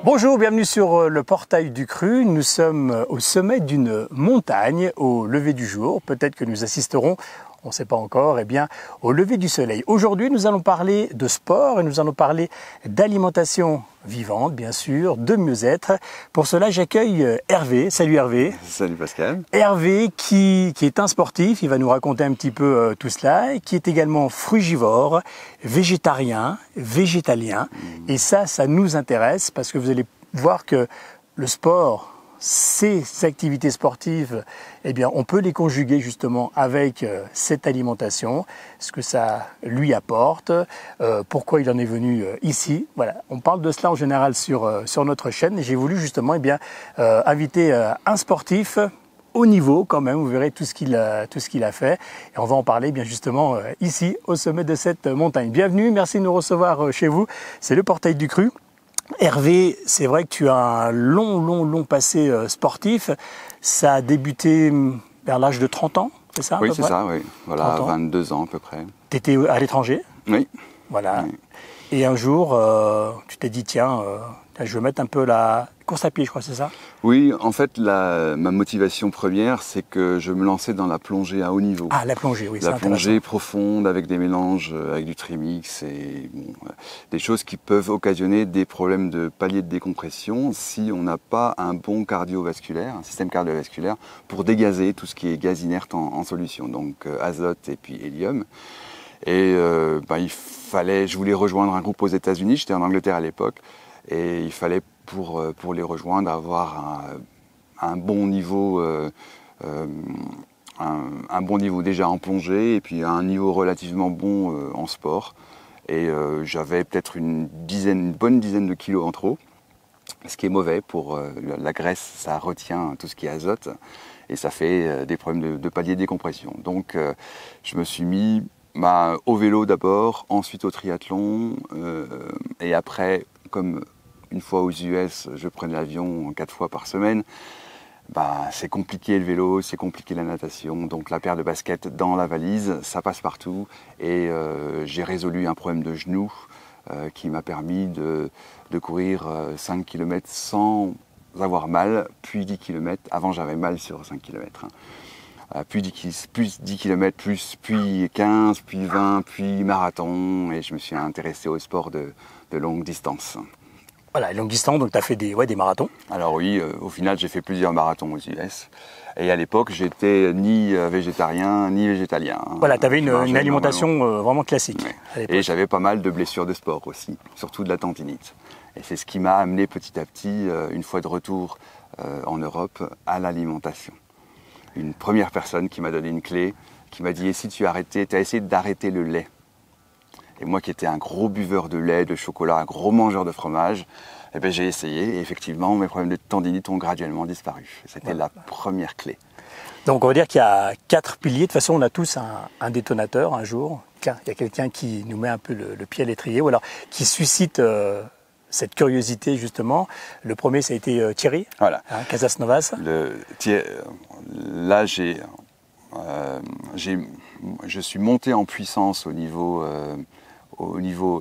Bonjour, bienvenue sur le portail du Cru. Nous sommes au sommet d'une montagne au lever du jour. Peut-être que nous assisterons, on ne sait pas encore, au lever du soleil. Aujourd'hui, nous allons parler de sport et nous allons parler d'alimentation vivante, bien sûr, de mieux-être. Pour cela, j'accueille Hervé. Salut Hervé. Salut Pascal. Hervé qui est un sportif, il va nous raconter un petit peu tout cela, qui est également frugivore, végétarien, végétalien. Et ça nous intéresse parce que vous allez voir que le sport, ces activités sportives, on peut les conjuguer justement avec cette alimentation, ce que ça lui apporte, pourquoi il en est venu ici. Voilà, on parle de cela en général sur notre chaîne et j'ai voulu justement inviter un sportif haut niveau quand même, vous verrez tout ce qu'il a fait et on va en parler bien justement ici au sommet de cette montagne. Bienvenue, merci de nous recevoir chez vous, c'est le portail du Cru. Hervé, c'est vrai que tu as un long passé sportif. Ça a débuté vers l'âge de 30 ans, c'est ça? Oui, c'est ça, oui. Voilà, 22 ans à peu près. Tu étais à l'étranger? Oui. Voilà. Oui. Et un jour, tu t'es dit, tiens, je vais mettre un peu la course à pied, je crois, c'est ça? Oui, en fait, ma motivation première, c'est que je me lançais dans la plongée à haut niveau. Ah, la plongée, oui, c'est intéressant. La plongée profonde avec des mélanges, avec du trimix et des choses qui peuvent occasionner des problèmes de palier de décompression si on n'a pas un bon cardiovasculaire, un système cardiovasculaire pour dégazer tout ce qui est gaz inerte en solution, donc azote et puis hélium. Et je voulais rejoindre un groupe aux États-Unis, j'étais en Angleterre à l'époque, et il fallait pour les rejoindre avoir un bon niveau, un bon niveau déjà en plongée et puis un niveau relativement bon en sport. Et j'avais peut-être une bonne dizaine de kilos en trop, ce qui est mauvais pour la graisse, ça retient tout ce qui est azote et ça fait des problèmes de palier de décompression. Donc je me suis mis au vélo d'abord, ensuite au triathlon, et après, comme une fois aux US, je prenais l'avion 4 fois par semaine, c'est compliqué le vélo, c'est compliqué la natation, donc la paire de baskets dans la valise, ça passe partout, et j'ai résolu un problème de genou qui m'a permis de courir 5 km sans avoir mal, puis 10 km, avant j'avais mal sur 5 km. Puis 10 km, puis 15, puis 20, puis marathon, et je me suis intéressé au sport de longue distance. Voilà, longue distance, donc tu as fait des marathons. Alors oui, au final j'ai fait plusieurs marathons aux US, et à l'époque j'étais ni végétarien ni végétalien. Voilà, tu avais une alimentation vraiment classique. Ouais. Et j'avais pas mal de blessures de sport aussi, surtout de la tendinite. Et c'est ce qui m'a amené petit à petit, une fois de retour en Europe, à l'alimentation. Une première personne qui m'a donné une clé, qui m'a dit « Et si tu as essayé d'arrêter le lait ?» Et moi qui étais un gros buveur de lait, de chocolat, un gros mangeur de fromage, j'ai essayé et effectivement mes problèmes de tendinite ont graduellement disparu. C'était la première clé. Donc on va dire qu'il y a 4 piliers. De toute façon, on a tous un détonateur un jour. Il y a quelqu'un qui nous met un peu le pied à l'étrier ou alors qui suscite cette curiosité justement. Le premier, ça a été Thierry, voilà. Casas Novas. Là, je suis monté en puissance au niveau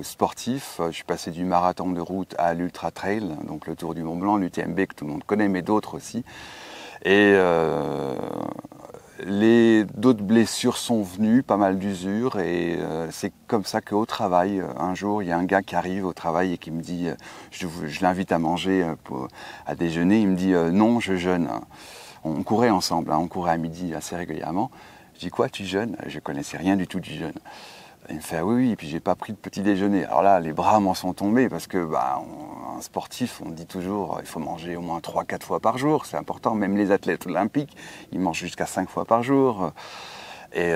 sportif. Je suis passé du marathon de route à l'ultra trail, donc le Tour du Mont Blanc, l'UTMB que tout le monde connaît, mais d'autres aussi. Et d'autres blessures sont venues, pas mal d'usures, et c'est comme ça qu'au travail, un jour, il y a un gars qui arrive au travail et qui me dit, je l'invite à manger, à déjeuner, il me dit non, je jeûne. On courait ensemble, on courait à midi assez régulièrement. Je dis quoi, tu jeûnes? Je connaissais rien du tout du jeûne. Il me fait oui, et puis j'ai pas pris de petit déjeuner. Alors là, les bras m'en sont tombés parce que un sportif, on dit toujours il faut manger au moins 3-4 fois par jour, c'est important. Même les athlètes olympiques, ils mangent jusqu'à 5 fois par jour. Et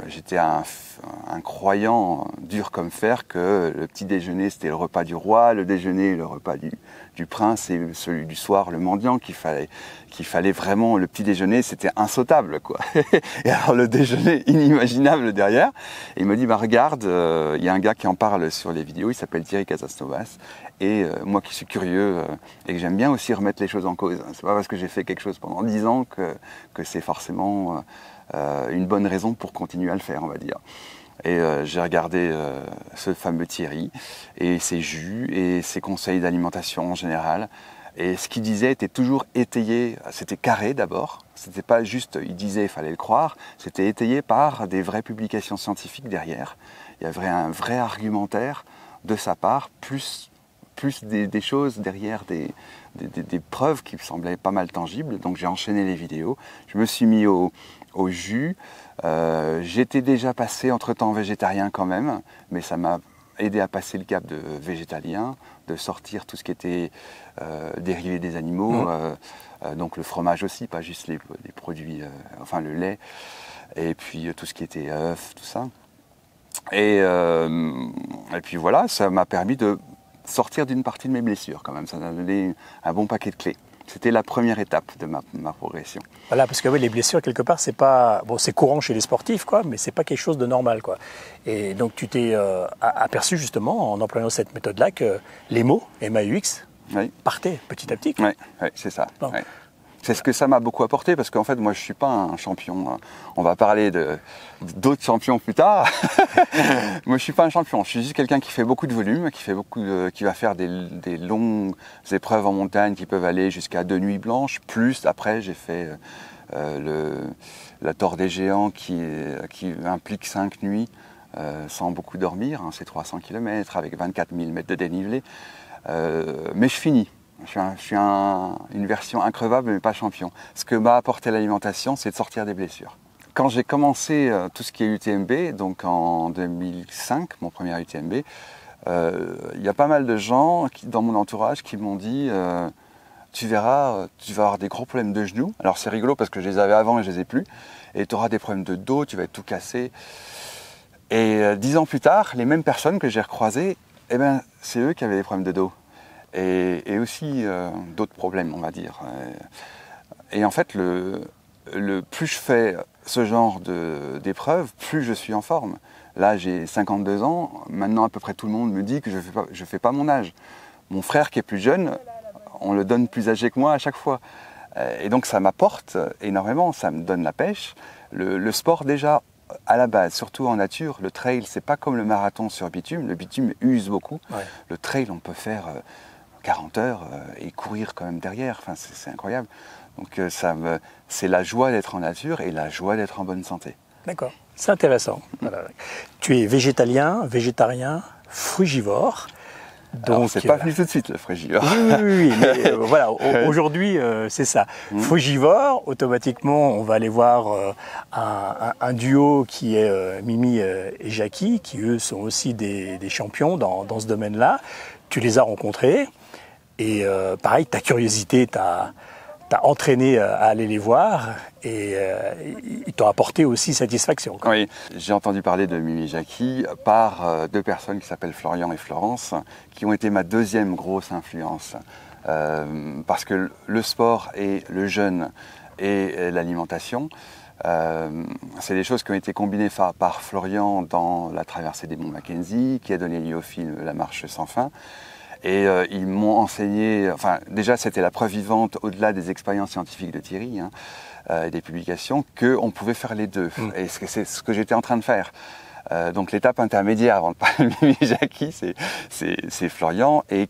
j'étais un croyant dur comme fer que le petit déjeuner c'était le repas du roi, le déjeuner le repas du prince et celui du soir le mendiant, qu'il fallait vraiment, le petit déjeuner c'était insautable quoi. Et alors le déjeuner inimaginable derrière. Et il me dit regarde, il y a un gars qui en parle sur les vidéos, il s'appelle Thierry Casas Novas. Et moi qui suis curieux et que j'aime bien aussi remettre les choses en cause. C'est pas parce que j'ai fait quelque chose pendant 10 ans que c'est forcément une bonne raison pour continuer à le faire, on va dire. Et j'ai regardé ce fameux Thierry et ses jus et ses conseils d'alimentation en général. Et ce qu'il disait était toujours étayé, c'était carré d'abord, c'était pas juste, il disait, il fallait le croire, c'était étayé par des vraies publications scientifiques derrière. Il y avait un vrai argumentaire de sa part, plus des choses derrière, des preuves qui me semblaient pas mal tangibles. Donc j'ai enchaîné les vidéos, je me suis mis au jus. J'étais déjà passé entre-temps végétarien quand même, mais ça m'a aidé à passer le cap de végétalien, de sortir tout ce qui était dérivé des animaux, donc le fromage aussi, pas juste les produits, enfin le lait, et puis tout ce qui était œufs, tout ça. Et puis voilà, ça m'a permis de sortir d'une partie de mes blessures quand même, ça m'a donné un bon paquet de clés. C'était la première étape de ma progression. Voilà, parce que oui, les blessures, quelque part, c'est pas... Bon, c'est courant chez les sportifs, quoi, mais c'est pas quelque chose de normal, quoi. Et donc, tu t'es aperçu, justement, en employant cette méthode-là, que les mots, MAUX, partaient petit à petit. Oui, c'est ça. Bon. Ouais. C'est ce que ça m'a beaucoup apporté, parce qu'en fait, moi, je ne suis pas un champion. On va parler d'autres champions plus tard. Moi, je ne suis pas un champion. Je suis juste quelqu'un qui fait beaucoup de volume, qui va faire des longues épreuves en montagne qui peuvent aller jusqu'à 2 nuits blanches. Plus, après, j'ai fait la Tour des Géants qui implique 5 nuits sans beaucoup dormir. Hein, c'est 300 km avec 24 000 mètres de dénivelé. Mais je finis. Je suis une version increvable, mais pas champion. Ce que m'a apporté l'alimentation, c'est de sortir des blessures. Quand j'ai commencé tout ce qui est UTMB, donc en 2005, mon premier UTMB, il y a pas mal de gens dans mon entourage qui m'ont dit tu verras, tu vas avoir des gros problèmes de genoux. Alors c'est rigolo parce que je les avais avant et je les ai plus. Et tu auras des problèmes de dos, tu vas être tout cassé. Et 10 ans plus tard, les mêmes personnes que j'ai recroisées, eh ben, c'est eux qui avaient des problèmes de dos. Et aussi d'autres problèmes, on va dire. Et en fait, plus je fais ce genre d'épreuves, plus je suis en forme. Là, j'ai 52 ans. Maintenant, à peu près tout le monde me dit que je fais pas mon âge. Mon frère qui est plus jeune, on le donne plus âgé que moi à chaque fois. Et donc, ça m'apporte énormément. Ça me donne la pêche. Le sport, déjà, à la base, surtout en nature, le trail, c'est pas comme le marathon sur bitume. Le bitume use beaucoup. Ouais. Le trail, on peut faire 40 heures et courir quand même derrière. Enfin, c'est incroyable. Donc c'est la joie d'être en nature et la joie d'être en bonne santé. D'accord, c'est intéressant. Voilà. Tu es végétalien, végétarien, frugivore. Donc c'est pas venu tout de suite le frugivore. Oui, mais voilà, aujourd'hui c'est ça. Frugivore, automatiquement on va aller voir un duo qui est Mimi et Jackie, qui eux sont aussi des champions dans ce domaine-là. Tu les as rencontrés. Et pareil, ta curiosité t'a entraîné à aller les voir et ils t'ont apporté aussi satisfaction. Quoi. Oui, j'ai entendu parler de Mimi et Jackie par 2 personnes qui s'appellent Florian et Florence, qui ont été ma deuxième grosse influence. Parce que le sport et le jeûne et l'alimentation, c'est des choses qui ont été combinées par Florian dans la traversée des monts Mackenzie, qui a donné lieu au film La Marche sans fin. Et ils m'ont enseigné, enfin déjà c'était la preuve vivante au-delà des expériences scientifiques de Thierry et des publications, qu'on pouvait faire les deux. Et c'est ce que j'étais en train de faire. Donc l'étape intermédiaire avant de parler de Mimi et Jackie, c'est Florian, et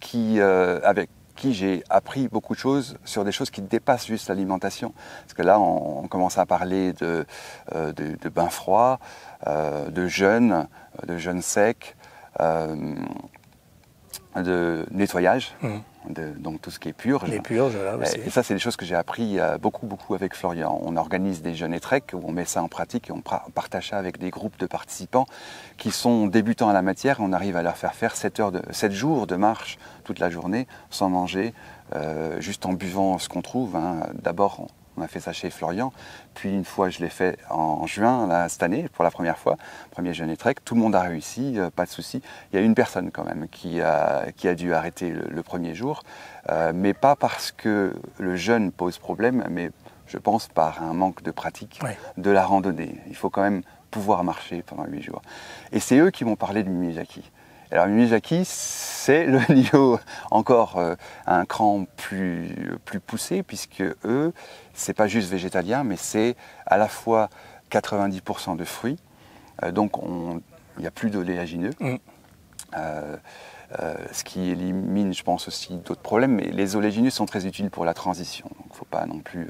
avec qui j'ai appris beaucoup de choses sur des choses qui dépassent juste l'alimentation. Parce que là on commence à parler de bain froid, de jeûne sec, de nettoyage, donc tout ce qui est purge. Les purges, là aussi. Et ça, c'est des choses que j'ai appris beaucoup avec Florian. On organise des jeûnes et trek où on met ça en pratique et on partage ça avec des groupes de participants qui sont débutants à la matière et on arrive à leur faire 7 jours de marche toute la journée sans manger, juste en buvant ce qu'on trouve. D'abord, on a fait ça chez Florian, puis une fois je l'ai fait en juin là, cette année pour la première fois, premier jeûne et trek, tout le monde a réussi, pas de souci. Il y a une personne quand même qui a dû arrêter le premier jour, mais pas parce que le jeûne pose problème, mais je pense par un manque de pratique de la randonnée. Il faut quand même pouvoir marcher pendant 8 jours. Et c'est eux qui m'ont parlé de Mimi et Jackie. Alors Mimi et Jackie, c'est le niveau encore un cran plus poussé, puisque eux, c'est pas juste végétalien, mais c'est à la fois 90% de fruits. Donc il n'y a plus d'oléagineux. Ce qui élimine, je pense, aussi d'autres problèmes. Mais les oléagineux sont très utiles pour la transition. Donc, il ne faut pas non plus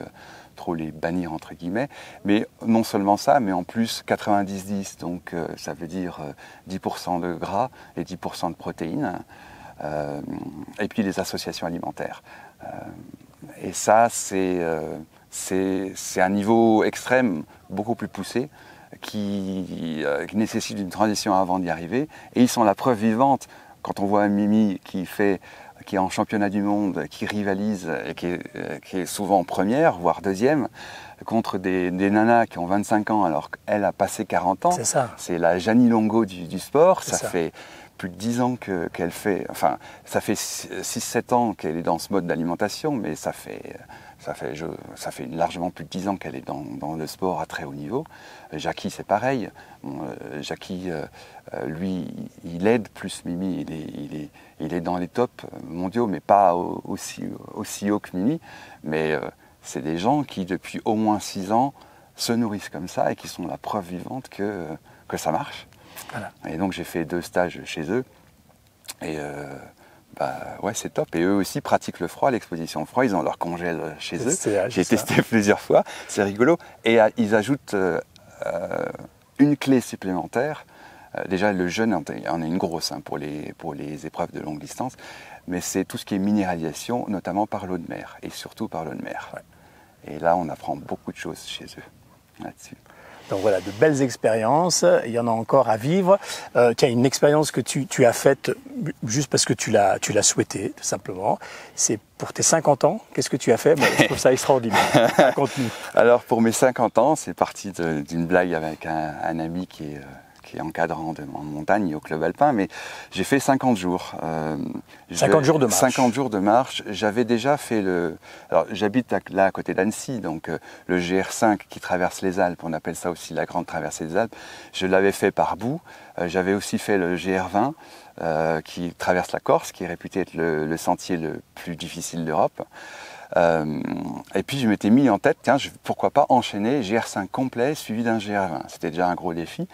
trop les bannir, entre guillemets. Mais non seulement ça, mais en plus 90-10, donc ça veut dire 10% de gras et 10% de protéines. Et puis les associations alimentaires. Et ça, c'est un niveau extrême, beaucoup plus poussé, qui nécessite une transition avant d'y arriver. Et ils sont la preuve vivante. Quand on voit Mimi qui est en championnat du monde, qui rivalise et qui est souvent première, voire deuxième, contre des nanas qui ont 25 ans alors qu'elle a passé 40 ans. C'est ça. C'est la Jeannie Longo du sport. Ça fait plus de 10 ans qu'elle fait, enfin, ça fait 6-7 ans qu'elle est dans ce mode d'alimentation, mais ça fait largement plus de 10 ans qu'elle est dans le sport à très haut niveau. Jackie, c'est pareil. Jackie, lui, il aide plus Mimi. Il est dans les tops mondiaux, mais pas aussi haut que Mimi. Mais c'est des gens qui, depuis au moins 6 ans, se nourrissent comme ça et qui sont la preuve vivante que ça marche. Voilà. Et donc j'ai fait 2 stages chez eux et ouais, c'est top. Et eux aussi pratiquent le froid, l'exposition au froid. Ils ont leur congèle chez eux. J'ai testé plusieurs fois, c'est rigolo. Et ils ajoutent une clé supplémentaire. Déjà le jeûne en a une grosse pour les épreuves de longue distance, mais c'est tout ce qui est minéralisation, notamment par l'eau de mer et surtout par l'eau de mer. Ouais. Et là on apprend beaucoup de choses chez eux là-dessus. Donc voilà, de belles expériences, il y en a encore à vivre. Tiens, une expérience que tu as faite juste parce que tu l'as souhaité, tout simplement. C'est pour tes 50 ans, qu'est-ce que tu as fait? Bon, je trouve ça extraordinaire. Raconte-nous. Alors pour mes 50 ans, c'est parti d'une blague avec un ami qui est encadrant en montagne au club alpin, mais j'ai fait 50 jours. 50 jours de marche. 50 jours de marche. J'avais déjà fait alors j'habite là à côté d'Annecy, donc le GR5 qui traverse les Alpes, on appelle ça aussi la grande traversée des Alpes. Je l'avais fait par bout. J'avais aussi fait le GR20 qui traverse la Corse, qui est réputé être le sentier le plus difficile d'Europe. Et puis je m'étais mis en tête, tiens, pourquoi pas enchaîner GR5 complet suivi d'un GR20. C'était déjà un gros défi.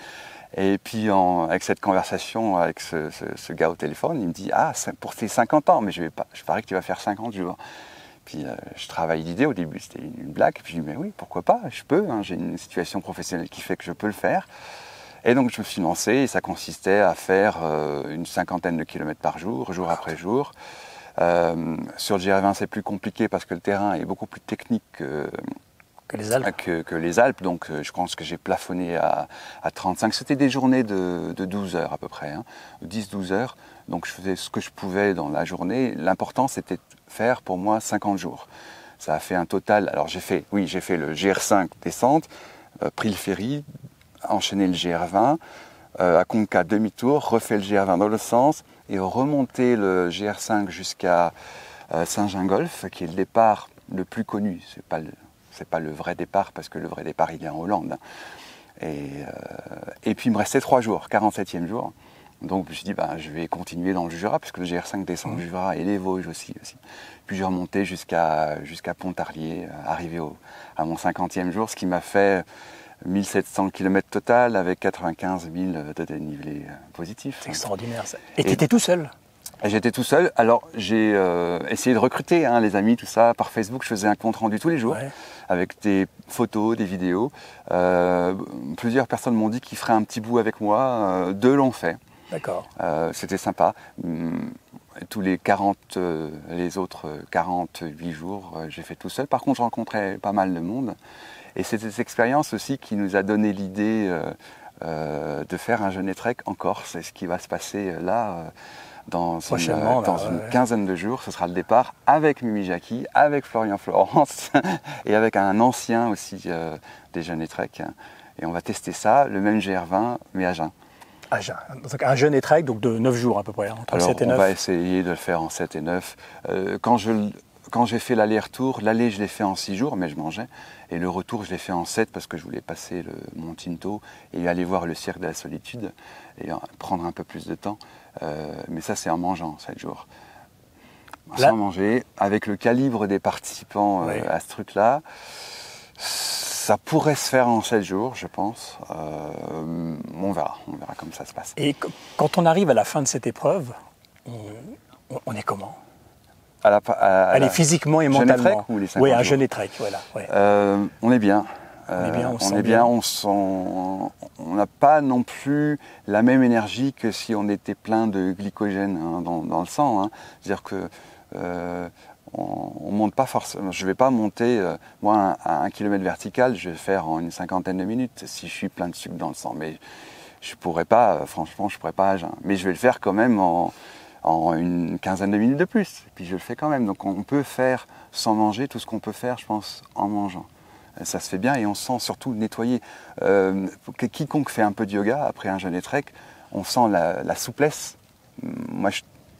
Et puis avec cette conversation avec ce gars au téléphone, il me dit « Ah, pour tes 50 ans, mais je parie que tu vas faire 50 jours. » Puis je travaille l'idée, au début c'était une blague, puis je dis « Mais oui, pourquoi pas, je peux, j'ai une situation professionnelle qui fait que je peux le faire. » Et donc je me suis lancé et ça consistait à faire une 50aine de kilomètres par jour, jour après jour. Sur le GR20 c'est plus compliqué parce que le terrain est beaucoup plus technique que les Alpes, donc je pense que j'ai plafonné à 35. C'était des journées de 12 heures à peu près, 10-12 heures. Donc je faisais ce que je pouvais dans la journée. L'important c'était de faire pour moi 50 jours. Ça a fait un total, alors j'ai fait le GR5 descente, pris le ferry, enchaîné le GR20, à Conca demi-tour, refait le GR20 dans le sens et remonté le GR5 jusqu'à Saint-Gingolph, qui est le départ le plus connu. C'est pas le vrai départ, parce que le vrai départ, il est en Hollande. Et puis, il me restait 3 jours, 47e jour. Donc, je me suis dit, je vais continuer dans le Jura, puisque le GR5 descend du Jura et les Vosges aussi. Puis, j'ai remonté jusqu'à Pontarlier, arrivé à mon 50e jour, ce qui m'a fait 1700 km total, avec 95 000 de dénivelé positif. C'est extraordinaire, ça. Et tu étais tout seul? J'étais tout seul. Alors, j'ai essayé de recruter les amis, tout ça. Par Facebook, je faisais un compte rendu tous les jours, avec des photos, des vidéos. Plusieurs personnes m'ont dit qu'ils feraient un petit bout avec moi. 2 l'ont fait. D'accord. C'était sympa. Tous les autres 48 jours, j'ai fait tout seul. Par contre, je rencontrais pas mal de monde. Et c'est cette expérience aussi qui nous a donné l'idée de faire un jeûne trek en Corse. C'est ce qui va se passer là. Dans une quinzaine de jours, ce sera le départ avec Mimi Jackie, avec Florian Florence et avec un ancien aussi des Jeunes Trek. Et on va tester ça, le même GR20, mais à jeun. À jeun. Donc un jeûne trek donc de 9 jours à peu près, entre 7 et 9. On va essayer de le faire en 7 et 9. Quand j'ai fait l'aller-retour, l'aller je l'ai fait en 6 jours, mais je mangeais. Et le retour je l'ai fait en 7 parce que je voulais passer le Mont Tinto et aller voir le Cirque de la Solitude et prendre un peu plus de temps. Mais ça c'est en mangeant 7 jours. Sans manger, avec le calibre des participants à ce truc-là, Ça pourrait se faire en 7 jours, je pense. On verra comment ça se passe. Et quand on arrive à la fin de cette épreuve, on est comment? Allez, physiquement et mentalement. Jeûner trek ou les 50 oui, un jours jeûner trek, voilà. Ouais. On est bien. On est bien. On n'a pas non plus la même énergie que si on était plein de glycogène dans le sang. C'est-à-dire que on monte pas forcément. Je vais pas monter moi à 1 kilomètre vertical. Je vais faire en une 50aine de minutes si je suis plein de sucre dans le sang. Mais je pourrais pas. Franchement, je pourrais pas à jeun. Mais je vais le faire quand même en une 15aine de minutes de plus. Et puis je le fais quand même. Donc on peut faire sans manger tout ce qu'on peut faire, je pense, en mangeant. Ça se fait bien et on se sent surtout nettoyé. Quiconque fait un peu de yoga après un jeûner trek, on sent la souplesse. Moi,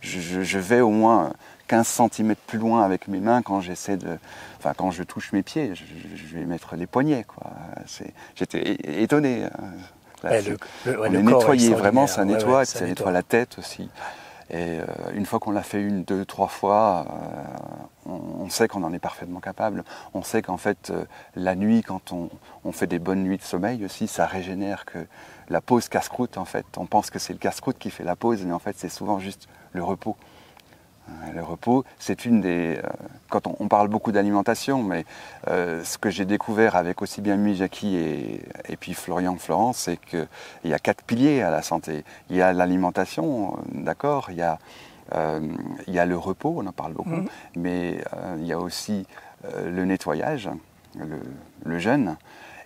je vais au moins 15 cm plus loin avec mes mains quand quand je touche mes pieds. Je vais mettre les poignets, quoi. J'étais étonné. Là, on est nettoyé, vraiment, ça nettoie, ça nettoie la tête aussi. Et une fois qu'on l'a fait 1, 2, 3 fois, on sait qu'on en est parfaitement capable. On sait qu'en fait, la nuit, quand on fait des bonnes nuits de sommeil aussi, ça régénère, que la pause casse-croûte, en fait, on pense que c'est le casse-croûte qui fait la pause, mais en fait, c'est souvent juste le repos. Le repos, c'est une des... quand on parle beaucoup d'alimentation, mais ce que j'ai découvert avec aussi bien Jackie et puis Florian Florence, c'est qu'il y a 4 piliers à la santé. Il y a l'alimentation, d'accord, il y a le repos, on en parle beaucoup, mais il y a aussi le nettoyage, le jeûne,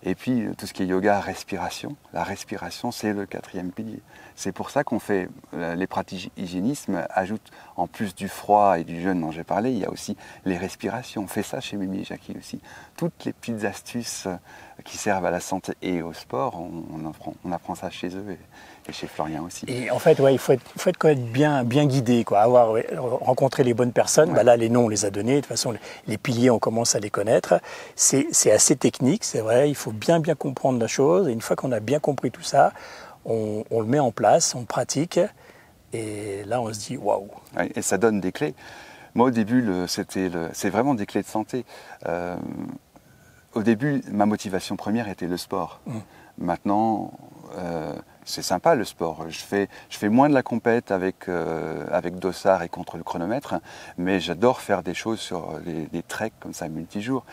et puis tout ce qui est yoga, respiration. La respiration, c'est le 4e pilier. C'est pour ça qu'on fait les pratiques hygiénisme, ajoutent en plus du froid et du jeûne dont j'ai parlé, il y a aussi les respirations. On fait ça chez Mimi et Jackie aussi. Toutes les petites astuces qui servent à la santé et au sport, on apprend ça chez eux et chez Florian aussi. Et en fait, il faut être quand même bien guidé, quoi. Avoir rencontré les bonnes personnes. Ouais. Là, les noms, on les a donnés. De toute façon, les piliers, on commence à les connaître. C'est assez technique, c'est vrai. Il faut bien comprendre la chose. Et une fois qu'on a bien compris tout ça, on le met en place, on pratique. Et là, on se dit waouh. Ouais, et ça donne des clés. Moi, au début, c'est vraiment des clés de santé. Au début, ma motivation première était le sport. Maintenant, c'est sympa le sport. Je fais moins de la compète avec Dossard et contre le chronomètre, mais j'adore faire des choses sur des treks comme ça, multijours.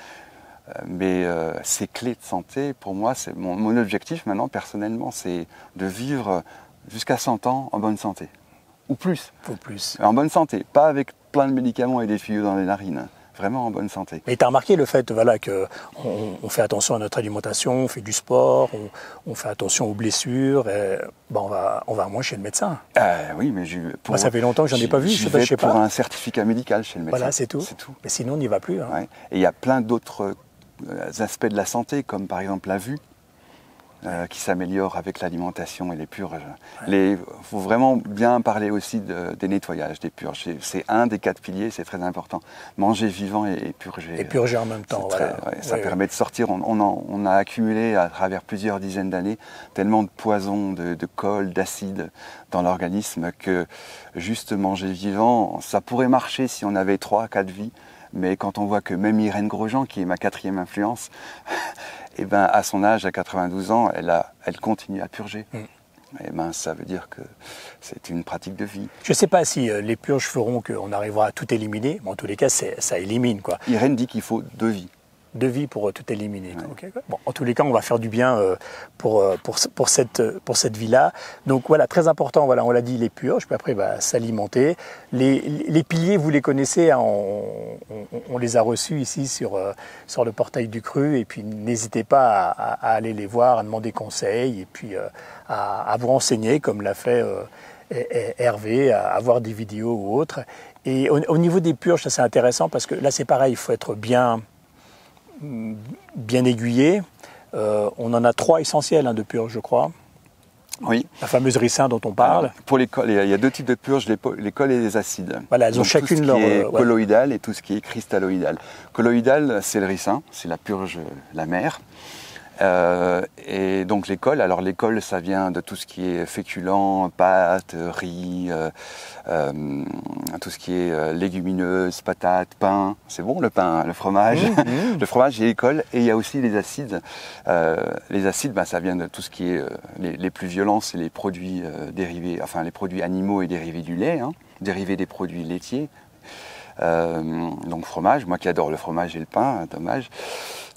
Mais ces clés de santé, pour moi, c'est mon objectif maintenant, personnellement, c'est de vivre jusqu'à 100 ans en bonne santé. Ou plus. Ou plus. En bonne santé, pas avec plein de médicaments et des tuyaux dans les narines. Vraiment en bonne santé. Et tu as remarqué le fait qu'on fait attention à notre alimentation, on fait du sport, on fait attention aux blessures, et, on va moins chez le médecin. Oui, mais moi, ça fait longtemps que je n'en ai pas vu. Je vais pour un certificat médical chez le médecin. Voilà, c'est tout. Mais sinon, on n'y va plus. Hein. Ouais. Et il y a plein d'autres aspects de la santé, comme par exemple la vue, qui s'améliore avec l'alimentation et les purges. Il faut vraiment bien parler aussi des nettoyages, des purges. C'est un des 4 piliers, c'est très important. Manger vivant et purger. Et purger en même temps, voilà. Ça permet de sortir. On a accumulé à travers plusieurs dizaines d'années tellement de poisons, de colle, d'acide dans l'organisme que juste manger vivant, ça pourrait marcher si on avait 3-4 vies. Mais quand on voit que même Irène Grosjean, qui est ma 4e influence, et à son âge, à 92 ans, elle continue à purger. Et ça veut dire que c'est une pratique de vie. Je ne sais pas si les purges feront qu'on arrivera à tout éliminer, mais en tous les cas, ça élimine, quoi. Irène dit qu'il faut 2 vies. 2 vies pour tout éliminer. Ouais. Okay. Bon, en tous les cas, on va faire du bien pour cette vie-là. Donc voilà, très important, on l'a dit, les purges, puis après s'alimenter. Les piliers, vous les connaissez, hein, on les a reçus ici sur le portail du Cru, et puis n'hésitez pas à aller les voir, à demander conseil, et puis à vous renseigner, comme l'a fait Hervé, à voir des vidéos ou autres. Et au niveau des purges, ça c'est intéressant, parce que là c'est pareil, il faut être bien aiguillé. On en a 3 essentiels de purges, je crois. Oui. La fameuse ricin dont on parle. Alors, pour les colles, il y a 2 types de purges, les colles et les acides. Voilà, elles ont chacune leur... Tout ce qui est colloïdal et tout ce qui est cristalloïdal. Colloïdal, c'est le ricin, c'est la purge, la mer. Et donc l'école, alors l'école ça vient de tout ce qui est féculent, pâtes, riz, tout ce qui est légumineuses, patates, pain, c'est bon le pain, le fromage, le fromage et l'école, et il y a aussi les acides. Les acides, ça vient de tout ce qui est les plus violents, c'est les produits dérivés, enfin les produits animaux et dérivés du lait, dérivés des produits laitiers. Donc fromage, moi qui adore le fromage et le pain, dommage.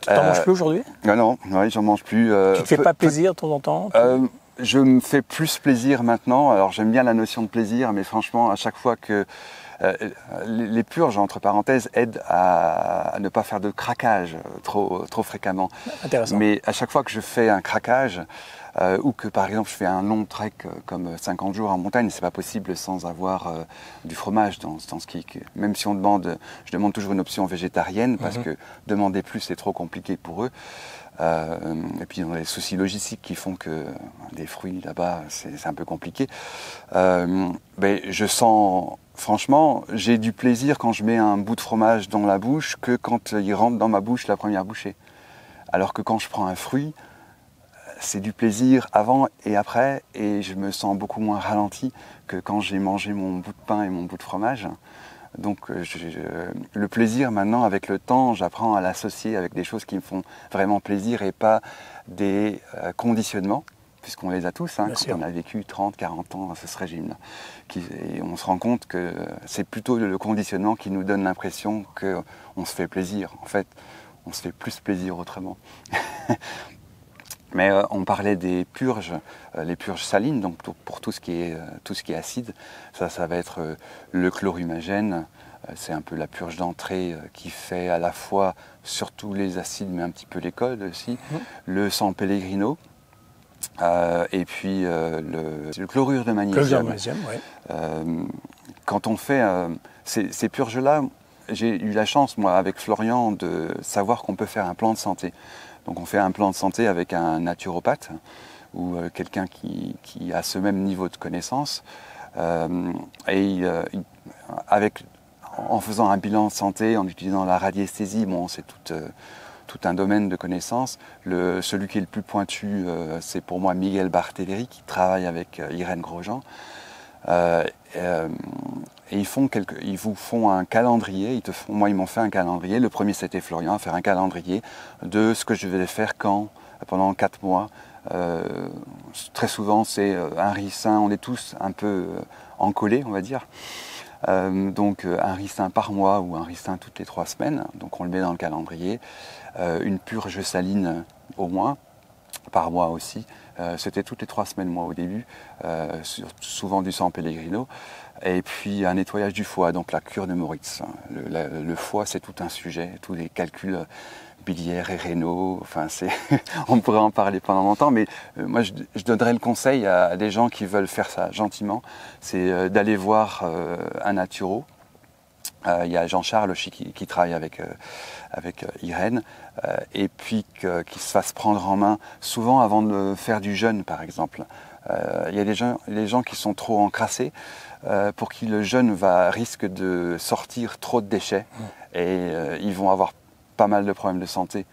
Tu t'en manges plus aujourd'hui? Non, j'en mange plus. Tu te fais pas plaisir de temps en temps? Je me fais plus plaisir maintenant. Alors j'aime bien la notion de plaisir, mais franchement, à chaque fois que les purges, entre parenthèses, aident à ne pas faire de craquage trop fréquemment. Intéressant. Mais à chaque fois que je fais un craquage, ou que par exemple je fais un long trek comme 50 jours en montagne, c'est pas possible sans avoir du fromage dans ce qui, même si je demande toujours une option végétarienne parce que demander plus c'est trop compliqué pour eux. Et puis on a les soucis logistiques qui font que des fruits là-bas c'est un peu compliqué. Je sens, franchement, j'ai du plaisir quand je mets un bout de fromage dans la bouche que quand il rentre dans ma bouche la première bouchée. Alors que quand je prends un fruit, c'est du plaisir avant et après, et je me sens beaucoup moins ralenti que quand j'ai mangé mon bout de pain et mon bout de fromage. Donc le plaisir maintenant, avec le temps, j'apprends à l'associer avec des choses qui me font vraiment plaisir et pas des conditionnements, puisqu'on les a tous, quand on a vécu 30, 40 ans à ce régime-là. Et on se rend compte que c'est plutôt le conditionnement qui nous donne l'impression qu'on se fait plaisir. En fait, on se fait plus plaisir autrement. Mais on parlait des purges, les purges salines, donc pour tout ce qui est acide, ça va être le chlorhumagène, c'est un peu la purge d'entrée qui fait à la fois surtout les acides, mais un petit peu les codes aussi, le San Pellegrino, et puis le chlorure de magnésium. Quand on fait ces purges-là, j'ai eu la chance, moi, avec Florian, de savoir qu'on peut faire un plan de santé. Donc on fait un plan de santé avec un naturopathe ou quelqu'un qui a ce même niveau de connaissance. En faisant un bilan de santé, en utilisant la radiesthésie, c'est tout un domaine de connaissances. Celui qui est le plus pointu, c'est pour moi Miguel Barthéléry, qui travaille avec Irène Grosjean. Et ils vous font un calendrier, moi ils m'ont fait un calendrier, le premier c'était Florian, à faire un calendrier de ce que je vais faire pendant 4 mois. Très souvent c'est un ricin, on est tous un peu encollés on va dire. Donc un ricin par mois ou un ricin toutes les 3 semaines, donc on le met dans le calendrier. Une purge saline au moins, par mois aussi. C'était toutes les 3 semaines moi au début, souvent du San Pellegrino. Et puis un nettoyage du foie, donc la cure de Moritz. Le foie c'est tout un sujet, tous les calculs biliaires et rénaux, on pourrait en parler pendant longtemps, mais moi je donnerais le conseil à des gens qui veulent faire ça gentiment, c'est d'aller voir un naturo. Il y a Jean-Charles aussi qui travaille avec Irène, et puis qui se fasse prendre en main, souvent avant de faire du jeûne par exemple. Il y a des gens qui sont trop encrassés, pour qui le jeûne risque de sortir trop de déchets, et ils vont avoir pas mal de problèmes de santé,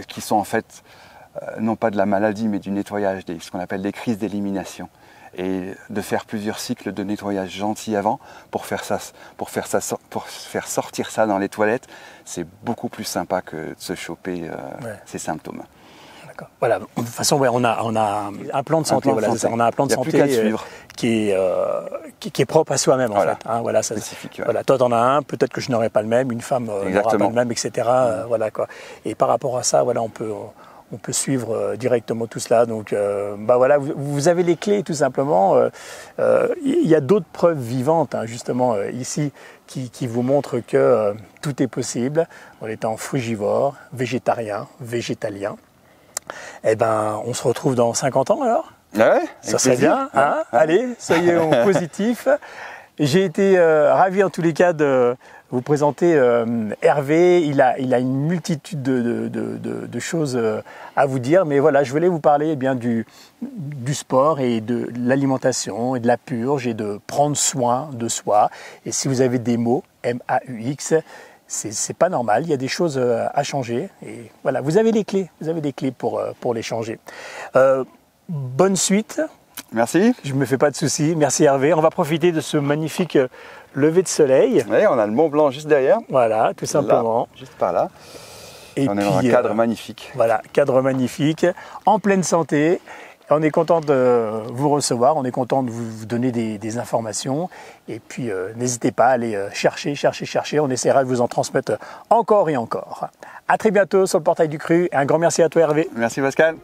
qui sont en fait non pas de la maladie mais du nettoyage, ce qu'on appelle des crises d'élimination. Et de faire plusieurs cycles de nettoyage gentil avant pour faire sortir ça dans les toilettes, c'est beaucoup plus sympa que de se choper ces symptômes. D'accord. Voilà. De toute façon, on a un plan de santé. On a un plan de santé qui est propre à soi-même en fait. Spécifique. Voilà. Toi, t'en as un. Peut-être que je n'aurai pas le même. Une femme n'aura pas le même, etc. Voilà quoi. Et par rapport à ça, on peut suivre directement tout cela. Donc, voilà, vous avez les clés tout simplement. Il y a d'autres preuves vivantes, justement, ici, qui vous montrent que tout est possible en étant frugivore, végétarien, végétalien. On se retrouve dans 50 ans alors. Ouais, ça serait bien. Allez, soyons positifs. J'ai été ravi en tous les cas de vous présenter Hervé. Il a une multitude de choses à vous dire, mais voilà, je voulais vous parler du sport et de l'alimentation et de la purge et de prendre soin de soi. Et si vous avez des mots, MAUX, c'est pas normal. Il y a des choses à changer. Et voilà, vous avez les clés pour les changer. Bonne suite. Merci. Je me fais pas de soucis. Merci Hervé. On va profiter de ce magnifique lever de soleil. Oui, on a le Mont Blanc juste derrière. Voilà, tout simplement. Là, juste par là. Et on est dans un cadre magnifique. Voilà, cadre magnifique, en pleine santé. On est content de vous recevoir, on est content de vous donner des informations. Et puis, n'hésitez pas à aller chercher. On essaiera de vous en transmettre encore et encore. À très bientôt sur le Portail du Cru. Un grand merci à toi, Hervé. Merci, Pascal.